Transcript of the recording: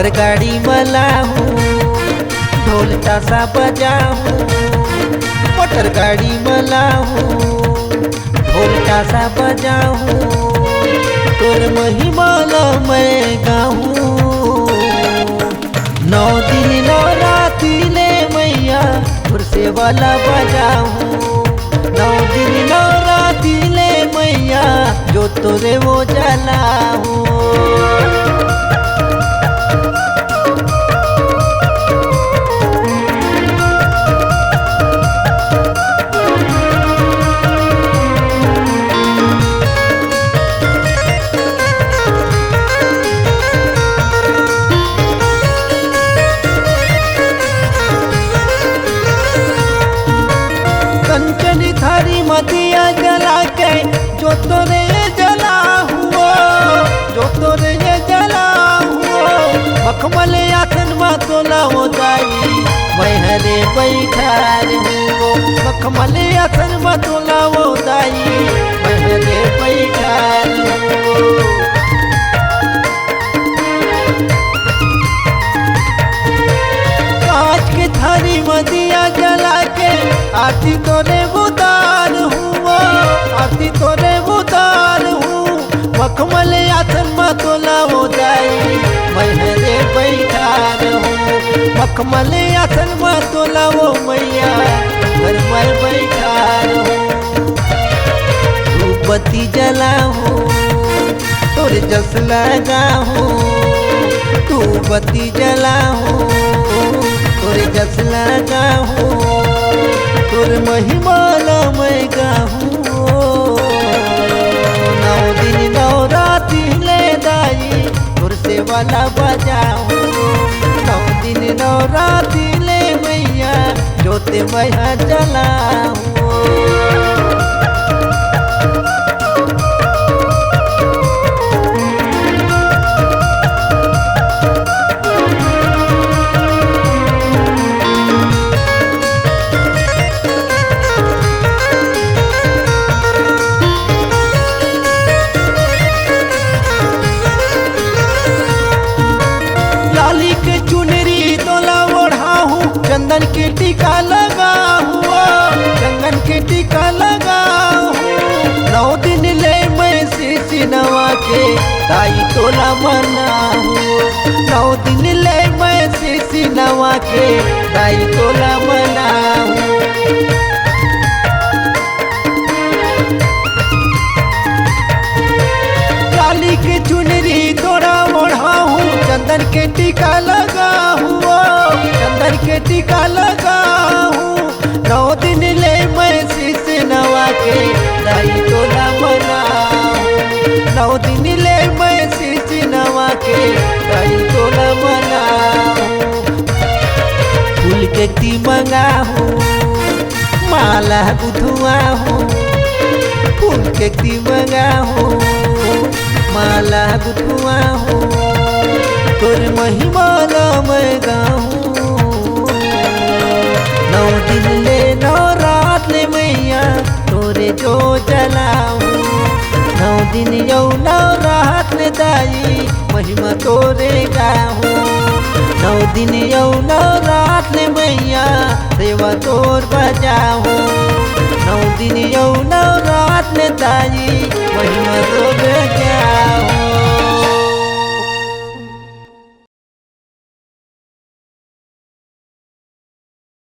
Motor गाड़ी मलाहूँ, ढोल ताशा बजाहूँ। मोटर गाड़ी मलाहूँ, ढोल ताशा बजाहूँ। तोर महिमा ला मैं गाहूँ। 9 दिन 9 राती ले मैया तोर सेवाला बजाहूँ। 9 दिन 9 राती ले मैया जो तोरे वो जलाहूँ। कंचनी थारी मदिया जला के जो तोरे जला हुआ, जो तोरे जला हुआ। मखमल आसन में तोला हो जाई मैं हरे बैठार हूँ। मखमल आसन में तोला हो जाई मैं हरे बैठार हूँ। कांच के थारी मदिया जला के आरती तोरे उतार हुआ, आरती तोरे उतार हूँ। मखमल आसन में तोला हो जाई मैं हरे बैठार हूँ। मखमल आसन में तोला हो मैया घर में बैठार हूँ। धूपबत्ती जलाहूँ तोरे जस लगाहूँ। धूपबत्ती जलाहूँ तोरे जस लगाहूँ। तोर महिमा ला मैं गाहूँ। 9 दिन 9 राती ले दाई तोर सेवाला बजाहूँ। 9 दिन 9 राती ले मैया जोते मैं जलाहूँ। लाली के चुनरी तोला ओढ़ाहूँ, चंदन के टीका लगा हुआ, चंदन के टीका लगा हूँ। 9 दिन ले मैं शीश नवा के ताई तोला मनाहूँ। 9 दिन ले मैं शीश नवा के ताई तोला मनाहूँ। लाली के चुनरी तोरा ओढ़ाहूँ, चंदन के टीका लगा हुआ, चंदन के टीका लगा हूँ। 9 दिन ले मैं शीश नवा के दाई तोला मनाहूँ। 9 दिन ले मैं शीश नवा के दाई तोला मनाहूँ। फूल के ती मंगाहूँ, माला गुथुआहूँ। फूल के ती मंगाहूँ, माला गुथुआहूँ। तोर महिमा ला मैं गाहूँ। 9 दिन ले 9 रात ले मैया तोरे जो जलाहूँ। 9 दिन यौ 9 रात ले दाई महिमा तोरे गाहूँ। 9 दिन यौ 9 रात ले मैया सेवा तोर बजाहूँ। 9 दिन यौ 9 रात ले दाई महिमा